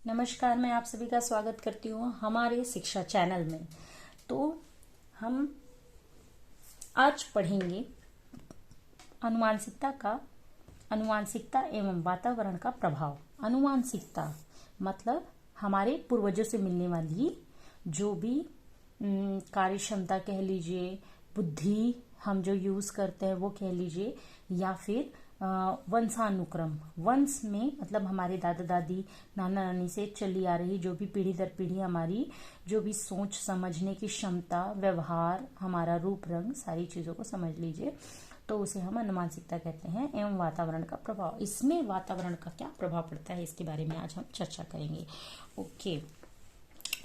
नमस्कार, मैं आप सभी का स्वागत करती हूँ हमारे शिक्षा चैनल में। तो हम आज पढ़ेंगे अनुवांशिकता एवं वातावरण का प्रभाव। अनुवांशिकता मतलब हमारे पूर्वजों से मिलने वाली जो भी कार्य क्षमता कह लीजिए, बुद्धि हम जो यूज करते हैं वो कह लीजिए, या फिर वंशानुक्रम। वंश में मतलब हमारे दादा दादी नाना नानी से चली आ रही जो भी पीढ़ी दर पीढ़ी हमारी जो भी सोच समझने की क्षमता, व्यवहार, हमारा रूप रंग, सारी चीजों को समझ लीजिए, तो उसे हम अनुवांशिकता कहते हैं। एवं वातावरण का प्रभाव, इसमें वातावरण का क्या प्रभाव पड़ता है इसके बारे में आज हम चर्चा करेंगे। ओके,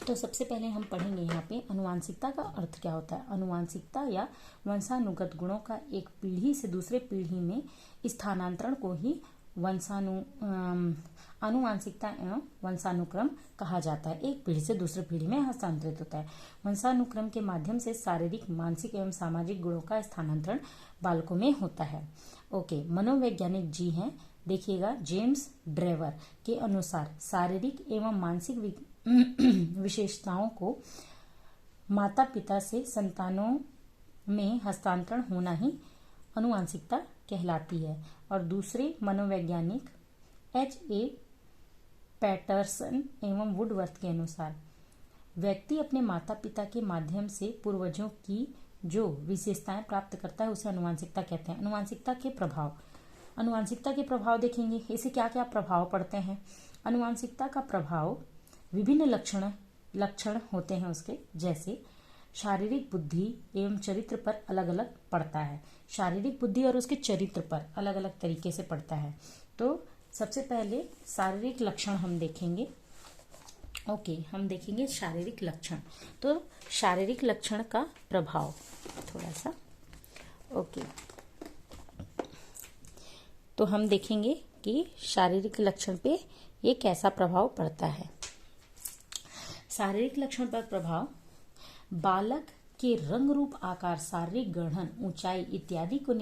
तो सबसे पहले हम पढ़ेंगे यहाँ पे अनुवांशिकता का अर्थ क्या होता है। अनुवांशिकता या वंशानुगत गुणों का एक पीढ़ी से दूसरे पीढ़ी में स्थानांतरण को ही अनुवांशिकता एवं वंशानुक्रम कहा जाता है। एक पीढ़ी से दूसरी पीढ़ी में हस्तांतरित होता है। वंशानुक्रम के माध्यम से शारीरिक, मानसिक एवं सामाजिक गुणों का स्थानांतरण बालकों में होता है। ओके, मनोवैज्ञानिक जी हैं, देखिएगा, जेम्स ड्रेवर के अनुसार शारीरिक एवं मानसिक विशेषताओं को माता पिता से संतानों में हस्तांतरण होना ही अनुवांशिकता कहलाती है। और दूसरे मनोवैज्ञानिक H.A. पैटरसन एवं वुडवर्थ के अनुसार व्यक्ति अपने माता पिता के माध्यम से पूर्वजों की जो विशेषताएं प्राप्त करता है उसे अनुवांशिकता कहते हैं। अनुवांशिकता के प्रभाव देखेंगे, इसे क्या क्या प्रभाव पड़ते हैं। अनुवांशिकता का प्रभाव विभिन्न लक्षण होते हैं उसके, जैसे शारीरिक बुद्धि एवं चरित्र पर अलग अलग पड़ता है। शारीरिक बुद्धि और उसके चरित्र पर अलग अलग तरीके से पड़ता है। तो सबसे पहले शारीरिक लक्षण हम देखेंगे। ओके, हम देखेंगे शारीरिक लक्षण। तो शारीरिक लक्षण का प्रभाव थोड़ा सा, ओके, तो हम देखेंगे कि शारीरिक लक्षण पे ये कैसा प्रभाव पड़ता है। शारीरिक लक्षण पर प्रभाव, बालक के रंग रूप, आकार, शारीरिक गठन, ऊंचाई इत्यादि को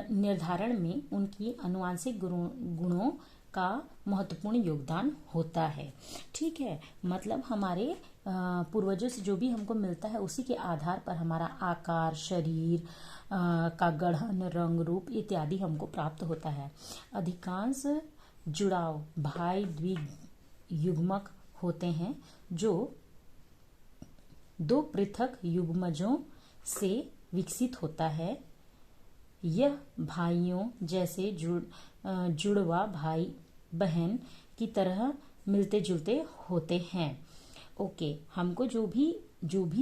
निर्धारण में उनकी अनुवांशिक गुणों का महत्वपूर्ण योगदान होता है। ठीक है, मतलब हमारे पूर्वजों से जो भी हमको मिलता है उसी के आधार पर हमारा आकार, शरीर का गठन, रंग रूप इत्यादि हमको प्राप्त होता है। अधिकांश जुड़ाव भाई द्वियुग्मक होते हैं जो दो पृथक युग्मजों से विकसित होता है। यह भाइयों जैसे जुड़वा भाई बहन की तरह मिलते जुलते होते हैं। ओके, हमको जो भी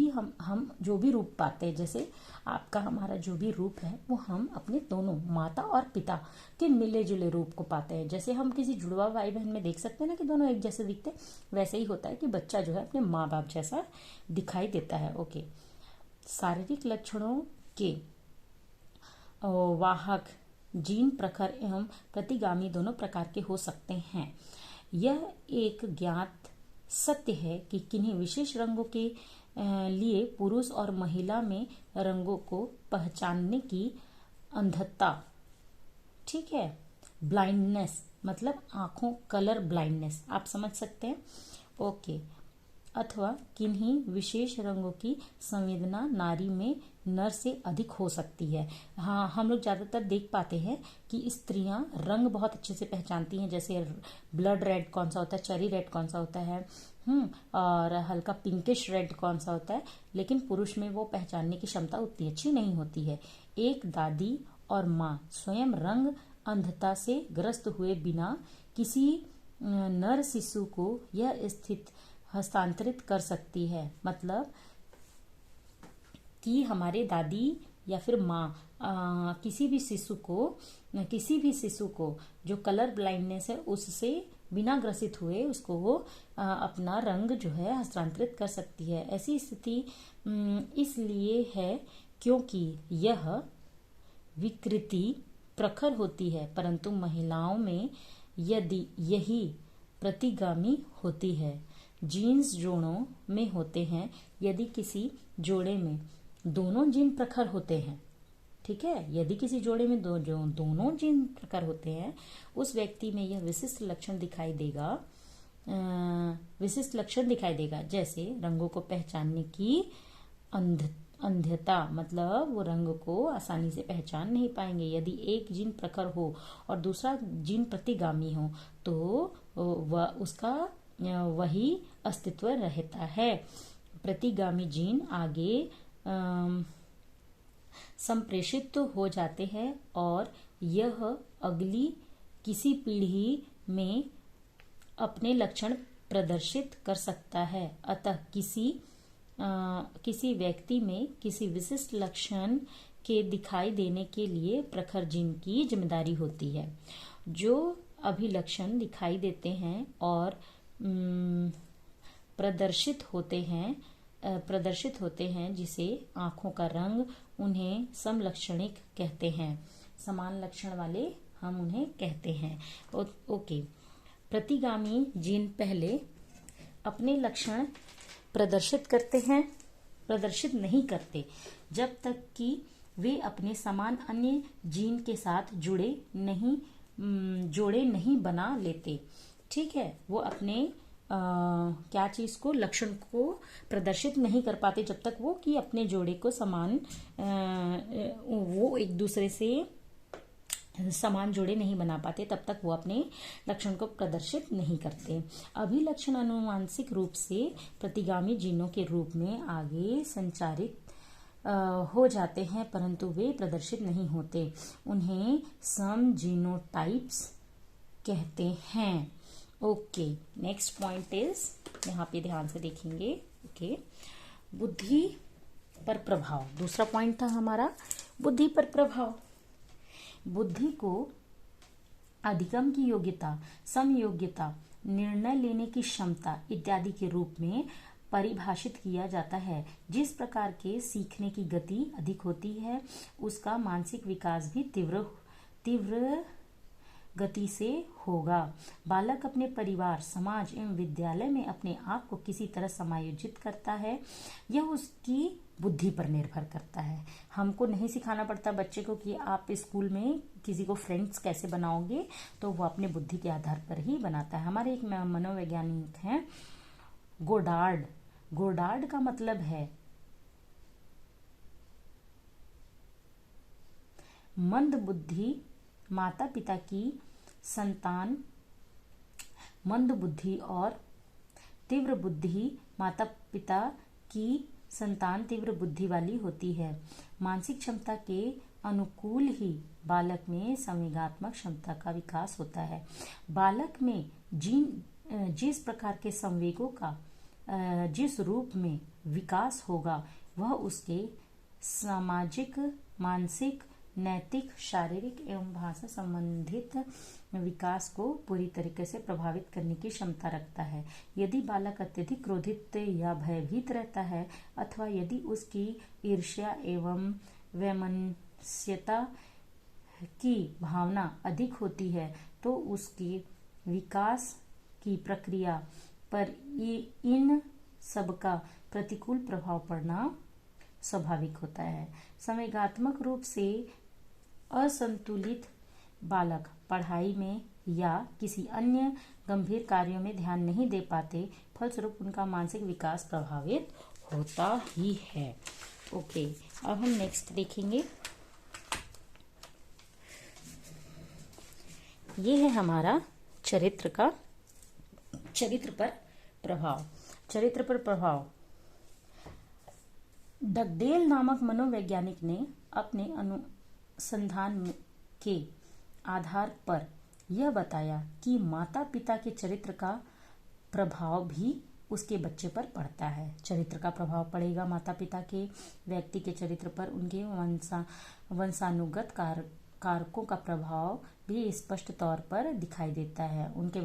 हम जो भी रूप पाते हैं, जैसे आपका हमारा जो भी रूप है वो हम अपने दोनों माता और पिता के मिले जुले रूप को पाते हैं। जैसे हम किसी जुड़वा भाई बहन में देख सकते हैं ना कि दोनों एक जैसे दिखते हैं, वैसे ही होता है कि बच्चा जो है अपने माँ बाप जैसा दिखाई देता है। ओके, शारीरिक लक्षणों के वाहक जीन प्रखर एवं प्रतिगामी दोनों प्रकार के हो सकते हैं। यह एक ज्ञात सत्य है कि किन्हीं विशेष रंगों के लिए पुरुष और महिला में रंगों को पहचानने की अंधता, ठीक है, ब्लाइंडनेस मतलब आंखों, कलर ब्लाइंडनेस आप समझ सकते हैं। ओके, अथवा किन्हीं विशेष रंगों की संवेदना नारी में नर से अधिक हो सकती है। हाँ, हम लोग ज्यादातर देख पाते हैं कि स्त्रियां रंग बहुत अच्छे से पहचानती हैं, जैसे ब्लड रेड कौन सा होता है, चेरी रेड कौन सा होता है, और हल्का पिंकिश रेड कौन सा होता है, लेकिन पुरुष में वो पहचानने की क्षमता उतनी अच्छी नहीं होती है। एक दादी और माँ स्वयं रंग अंधता से ग्रस्त हुए बिना किसी नर शिशु को यह स्थिति हस्तांतरित कर सकती है। मतलब कि हमारे दादी या फिर माँ किसी भी शिशु को जो कलर ब्लाइंडनेस है उससे बिना ग्रसित हुए उसको वो अपना रंग जो है हस्तांतरित कर सकती है। ऐसी स्थिति इसलिए है क्योंकि यह विकृति प्रखर होती है, परंतु महिलाओं में यदि यही प्रतिगामी होती है। जीन्स जोड़ों में होते हैं। यदि किसी जोड़े में दोनों जीन प्रखर होते हैं, ठीक है, यदि किसी जोड़े में दोनों जीन प्रखर होते हैं, उस व्यक्ति में यह विशिष्ट लक्षण दिखाई देगा विशिष्ट लक्षण दिखाई देगा, जैसे रंगों को पहचानने की अंधता, मतलब वो रंग को आसानी से पहचान नहीं पाएंगे। यदि एक जीन प्रखर हो और दूसरा जीन प्रतिगामी हो तो वह उसका वही अस्तित्व रहता है। प्रतिगामी जीन आगे संप्रेषित तो हो जाते हैं और यह अगली किसी पीढ़ी में अपने लक्षण प्रदर्शित कर सकता है। अतः किसी व्यक्ति में किसी विशिष्ट लक्षण के दिखाई देने के लिए प्रखर जीन की जिम्मेदारी होती है। जो अभिलक्षण दिखाई देते हैं और प्रदर्शित होते हैं जिसे आंखों का रंग, उन्हें समलक्षणिक कहते हैं। समान लक्षण वाले हम उन्हें कहते हैं। ओके, प्रतिगामी जीन पहले अपने लक्षण प्रदर्शित नहीं करते जब तक कि वे अपने समान अन्य जीन के साथ जोड़े नहीं बना लेते। ठीक है, वो अपने क्या चीज को, लक्षण को प्रदर्शित नहीं कर पाते जब तक वो कि अपने जोड़े को समान वो एक दूसरे से समान जोड़े नहीं बना पाते, तब तक वो अपने लक्षण को प्रदर्शित नहीं करते। अभिलक्षण आनुवांशिक रूप से प्रतिगामी जीनों के रूप में आगे संचारित हो जाते हैं, परंतु वे प्रदर्शित नहीं होते। उन्हें सम जीनोटाइप्स कहते हैं। ओके, नेक्स्ट पॉइंट इज, यहाँ पे ध्यान से देखेंगे। ओके, बुद्धि पर प्रभाव। दूसरा पॉइंट था हमारा बुद्धि पर प्रभाव। बुद्धि को अधिगम की योग्यता, समयोग्यता, निर्णय लेने की क्षमता इत्यादि के रूप में परिभाषित किया जाता है। जिस प्रकार के सीखने की गति अधिक होती है, उसका मानसिक विकास भी तीव्र गति से होगा। बालक अपने परिवार, समाज एवं विद्यालय में अपने आप को किसी तरह समायोजित करता है। यह उसकी बुद्धि पर निर्भर करता है। हमको नहीं सिखाना पड़ता बच्चे को कि आप स्कूल में किसी को फ्रेंड्स कैसे बनाओगे, तो वो अपने बुद्धि के आधार पर ही बनाता है। हमारे एक मनोवैज्ञानिक हैं गोडार्ड। गोडार्ड का मतलब है मंद बुद्धि माता पिता की संतान मंद बुद्धि और तीव्र बुद्धि माता पिता की संतान तीव्र बुद्धि वाली होती है। मानसिक क्षमता के अनुकूल ही बालक में संवेगात्मक क्षमता का विकास होता है। बालक में जिस प्रकार के संवेगों का जिस रूप में विकास होगा, वह उसके सामाजिक, मानसिक, नैतिक, शारीरिक एवं भाषा संबंधित विकास को पूरी तरीके से प्रभावित करने की क्षमता रखता है। यदि बालक अत्यधिक क्रोधित या भयभीत रहता है, अथवा यदि उसकी ईर्ष्या एवं वैमनस्यता की भावना अधिक होती है, तो उसकी विकास की प्रक्रिया पर इन सबका प्रतिकूल प्रभाव पड़ना स्वाभाविक होता है। संवेगात्मक रूप से असंतुलित बालक पढ़ाई में या किसी अन्य गंभीर कार्यों में ध्यान नहीं दे पाते, फलस्वरूप उनका मानसिक विकास प्रभावित होता ही है। ओके, अब हम नेक्स्ट देखेंगे। ये है हमारा चरित्र पर प्रभाव। डगडेल नामक मनोवैज्ञानिक ने अपने अनुसंधान के आधार पर यह बताया कि माता पिता के चरित्र का प्रभाव भी उसके बच्चे पर पड़ता है। चरित्र का प्रभाव पड़ेगा माता पिता के व्यक्ति के चरित्र पर। उनके वंशानुगत कारकों का प्रभाव भी स्पष्ट तौर पर दिखाई देता है। उनके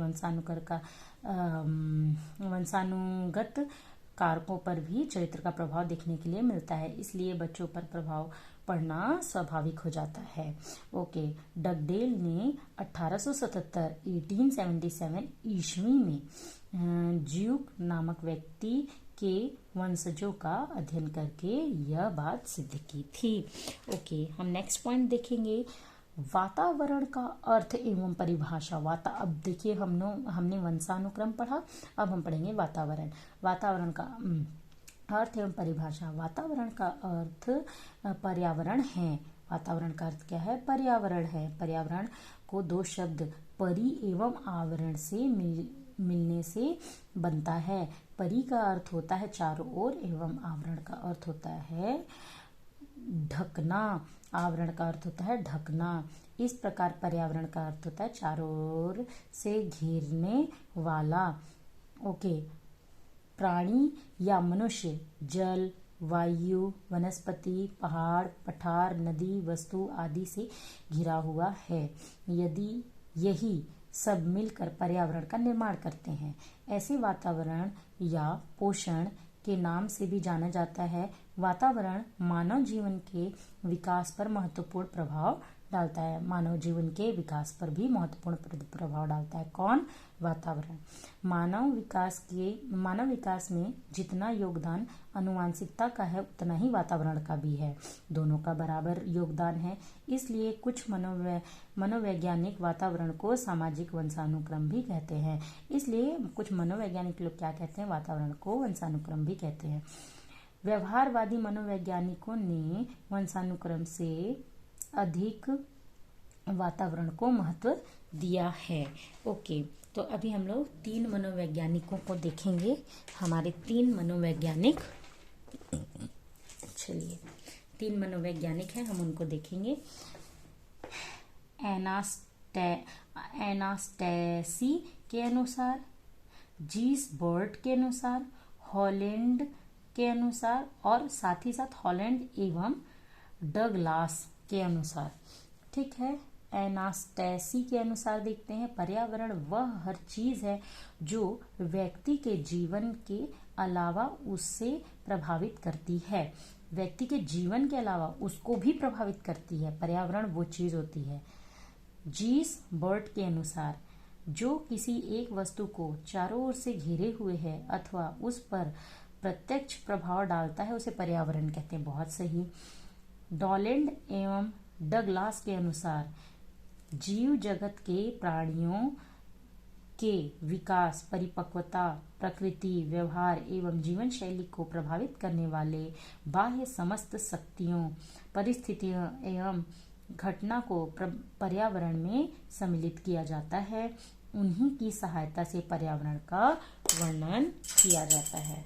वंशानुगत कारकों पर भी चरित्र का प्रभाव देखने के लिए मिलता है, इसलिए बच्चों पर प्रभाव पढ़ना स्वाभाविक हो जाता है। ओके, डगडेल ने 1877 ईस्वी में ज्यूक नामक व्यक्ति के वंशजों का अध्ययन करके यह बात सिद्ध की थी। ओके, हम नेक्स्ट पॉइंट देखेंगे। वातावरण का अर्थ एवं परिभाषा। अब देखिए हमने वंशानुक्रम पढ़ा, अब हम पढ़ेंगे वातावरण। वातावरण का अर्थ एवं परिभाषा। वातावरण का अर्थ पर्यावरण है। वातावरण का अर्थ क्या है? पर्यावरण है। पर्यावरण को दो शब्द परि एवं आवरण से मिलने से बनता है। परि का अर्थ होता है चारों ओर एवं आवरण का अर्थ होता है ढकना। आवरण का अर्थ होता है ढकना। इस प्रकार पर्यावरण का अर्थ होता है चारों ओर से घेरने वाला। ओके। प्राणी या मनुष्य, जल, वायु, वनस्पति, पहाड़, पठार, नदी, वस्तु आदि से घिरा हुआ है। यदि यही सब मिलकर पर्यावरण का निर्माण करते हैं। ऐसे वातावरण या पोषण के नाम से भी जाना जाता है। वातावरण मानव जीवन के विकास पर महत्वपूर्ण प्रभाव डालता है। मानव जीवन के विकास पर भी महत्वपूर्ण प्रभाव डालता है। कौन? वातावरण। मानव विकास में जितना योगदान आनुवंशिकता का है उतना ही वातावरण का भी है। दोनों का बराबर योगदान है। इसलिए कुछ मनोवैज्ञानिक वातावरण को सामाजिक वंशानुक्रम भी कहते हैं। इसलिए कुछ मनोवैज्ञानिक लोग क्या कहते हैं? वातावरण को वंशानुक्रम भी कहते हैं। व्यवहारवादी मनोवैज्ञानिकों ने वंशानुक्रम से अधिक वातावरण को महत्व दिया है। ओके, तो अभी हम लोग 3 मनोवैज्ञानिकों को देखेंगे। हमारे 3 मनोवैज्ञानिक, चलिए 3 मनोवैज्ञानिक हैं, हम उनको देखेंगे। एनास्टैसी के अनुसार, जीस बर्ट के अनुसार, हॉलैंड के अनुसार और साथ ही साथ हॉलैंड एवं डगलास के अनुसार। ठीक है। एनास्टैसी के अनुसार देखते हैं, पर्यावरण वह हर चीज है जो व्यक्ति के जीवन के अलावा उससे प्रभावित करती है। व्यक्ति के जीवन के अलावा उसको भी प्रभावित करती है। पर्यावरण वो चीज होती है। जीस बर्ट के अनुसार, जो किसी एक वस्तु को चारों ओर से घेरे हुए है अथवा उस पर प्रत्यक्ष प्रभाव डालता है उसे पर्यावरण कहते हैं। बहुत सही। डॉलैंड एवं डगलास के अनुसार, जीव जगत के प्राणियों के विकास, परिपक्वता, प्रकृति, व्यवहार एवं जीवन शैली को प्रभावित करने वाले बाह्य समस्त शक्तियों, परिस्थितियों एवं घटना को पर्यावरण में सम्मिलित किया जाता है। उन्हीं की सहायता से पर्यावरण का वर्णन किया जाता है।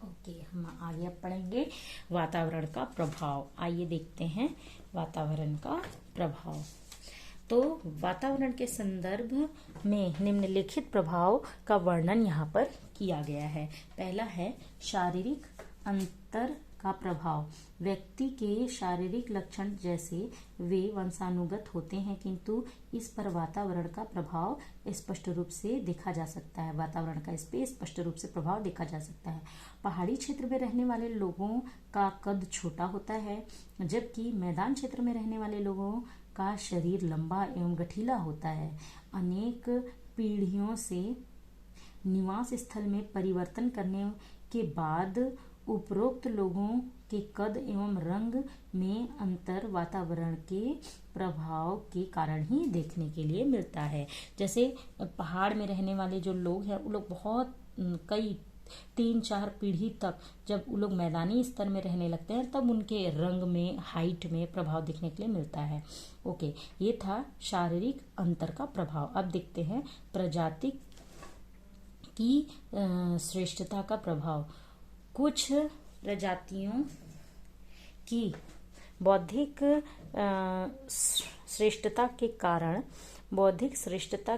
ओके, हम आगे अब पढ़ेंगे वातावरण का प्रभाव। आइए देखते हैं वातावरण का प्रभाव। तो वातावरण के संदर्भ में निम्नलिखित प्रभाव का वर्णन यहाँ पर किया गया है। पहला है शारीरिक अंतर का प्रभाव। व्यक्ति के शारीरिक लक्षण जैसे वे वंशानुगत होते हैं, किंतु इस पर वातावरण का प्रभाव स्पष्ट रूप से देखा जा सकता है। वातावरण का इस पे स्पष्ट रूप से प्रभाव देखा जा सकता है। पहाड़ी क्षेत्र में रहने वाले लोगों का कद छोटा होता है, जबकि मैदान क्षेत्र में रहने वाले लोगों का शरीर लंबा एवं गठीला होता है। अनेक पीढ़ियों से निवास स्थल में परिवर्तन करने के बाद उपरोक्त लोगों के कद एवं रंग में अंतर वातावरण के प्रभाव के कारण ही देखने के लिए मिलता है। जैसे पहाड़ में रहने वाले जो लोग हैं, वो लोग बहुत कई 3-4 पीढ़ी तक जब वो लोग मैदानी स्तर में रहने लगते हैं तब उनके रंग में, हाइट में प्रभाव देखने के लिए मिलता है। ओके, ये था शारीरिक अंतर का प्रभाव। अब देखते हैं प्रजाति की श्रेष्ठता का प्रभाव। कुछ प्रजातियों की बौद्धिक श्रेष्ठता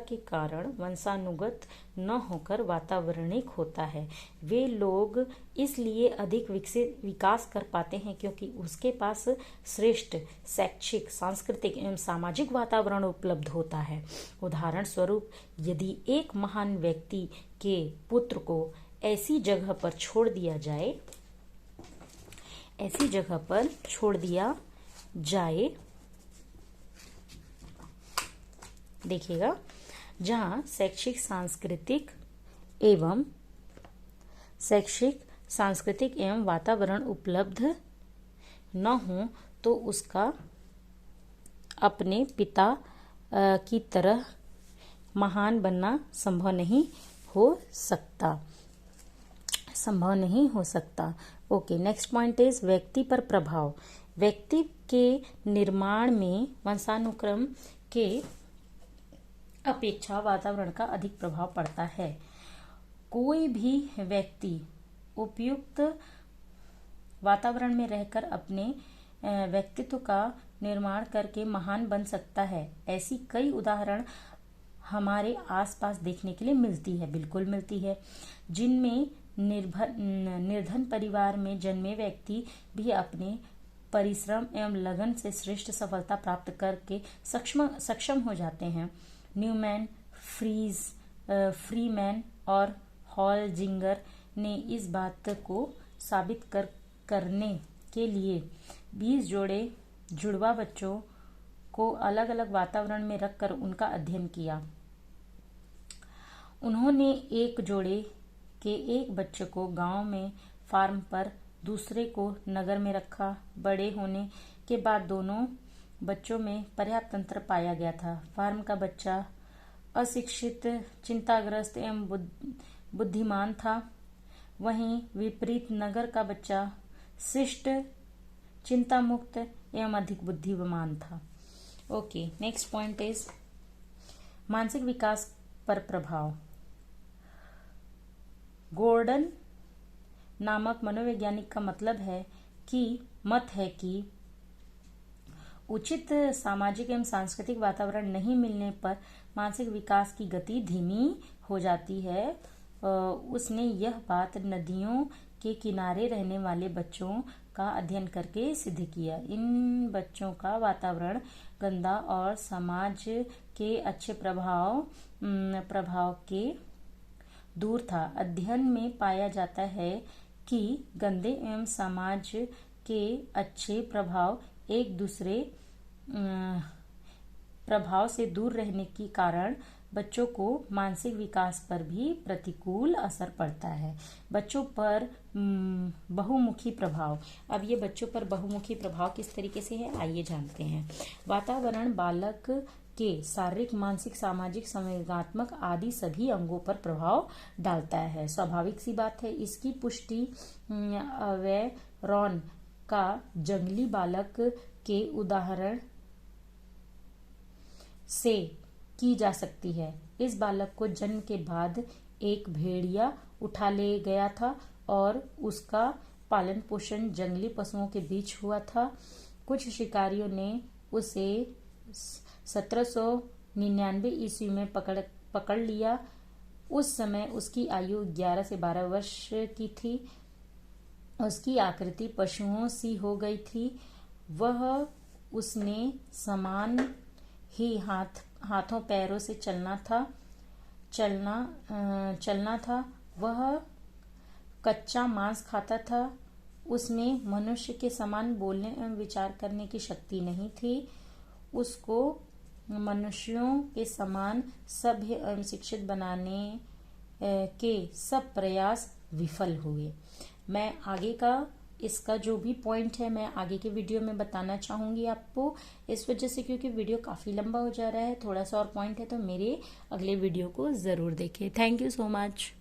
के कारण वंशानुगत न होकर वातावरणिक होता है। वे लोग इसलिए अधिक विकास कर पाते हैं क्योंकि उसके पास श्रेष्ठ शैक्षिक, सांस्कृतिक एवं सामाजिक वातावरण उपलब्ध होता है। उदाहरण स्वरूप, यदि एक महान व्यक्ति के पुत्र को ऐसी जगह पर छोड़ दिया जाए, देखिएगा, जहां शैक्षिक सांस्कृतिक एवं वातावरण उपलब्ध न हो तो उसका अपने पिता की तरह महान बनना संभव नहीं हो सकता। ओके, नेक्स्ट पॉइंट इज व्यक्ति पर प्रभाव। व्यक्ति के निर्माण में वंशानुक्रम के अपेक्षा वातावरण का अधिक प्रभाव पड़ता है। कोई भी व्यक्ति उपयुक्त वातावरण में रहकर अपने व्यक्तित्व का निर्माण करके महान बन सकता है। ऐसी कई उदाहरण हमारे आसपास देखने के लिए बिल्कुल मिलती है, जिनमें निर्धन परिवार में जन्मे व्यक्ति भी अपने परिश्रम एवं लगन से श्रेष्ठ सफलता प्राप्त करके सक्षम हो जाते हैं। न्यूमैन, फ्रीमैन और हॉलजिंगर ने इस बात को साबित करने के लिए 20 जुड़वा बच्चों को अलग अलग वातावरण में रखकर उनका अध्ययन किया। उन्होंने एक जोड़े के एक बच्चे को गांव में फार्म पर, दूसरे को नगर में रखा। बड़े होने के बाद दोनों बच्चों में पर्याप्त अंतर पाया गया था। फार्म का बच्चा अशिक्षित, चिंताग्रस्त एवं बुद्धिमान था, वहीं विपरीत नगर का बच्चा शिष्ट, चिंतामुक्त एवं अधिक बुद्धिमान था। ओके, नेक्स्ट पॉइंट इज मानसिक विकास पर प्रभाव। गॉर्डन नामक मनोवैज्ञानिक का मत है कि उचित सामाजिक एवं सांस्कृतिक वातावरण नहीं मिलने पर मानसिक विकास की गति धीमी हो जाती है। उसने यह बात नदियों के किनारे रहने वाले बच्चों का अध्ययन करके सिद्ध किया। इन बच्चों का वातावरण गंदा और समाज के अच्छे प्रभाव के दूर था। अध्ययन में पाया जाता है कि गंदे एवं समाज के अच्छे प्रभाव एक दूसरे प्रभाव से दूर रहने के कारण बच्चों को मानसिक विकास पर भी प्रतिकूल असर पड़ता है। बच्चों पर बहुमुखी प्रभाव। अब ये बच्चों पर बहुमुखी प्रभाव किस तरीके से है, आइए जानते हैं। वातावरण बालक के शारीरिक, मानसिक, सामाजिक, संवेदनात्मक आदि सभी अंगों पर प्रभाव डालता है। स्वाभाविक सी बात है। इसकी पुष्टि अवेरॉन का जंगली बालक के उदाहरण से की जा सकती है। इस बालक को जन्म के बाद एक भेड़िया उठा ले गया था और उसका पालन पोषण जंगली पशुओं के बीच हुआ था। कुछ शिकारियों ने उसे 1799 ईस्वी में पकड़ लिया। उस समय उसकी आयु 11 से 12 वर्ष की थी। उसकी आकृति पशुओं सी हो गई थी। उसने समान ही हाथों पैरों से चलना था। वह कच्चा मांस खाता था। उसमें मनुष्य के समान बोलने एवं विचार करने की शक्ति नहीं थी। उसको मनुष्यों के समान सभ्य एवं शिक्षित बनाने के सब प्रयास विफल हुए। मैं आगे का इसका जो भी पॉइंट है मैं आगे के वीडियो में बताना चाहूंगी आपको। इस वजह से क्योंकि वीडियो काफी लंबा हो जा रहा है, थोड़ा सा और पॉइंट है तो मेरे अगले वीडियो को जरूर देखें। Thank you so much.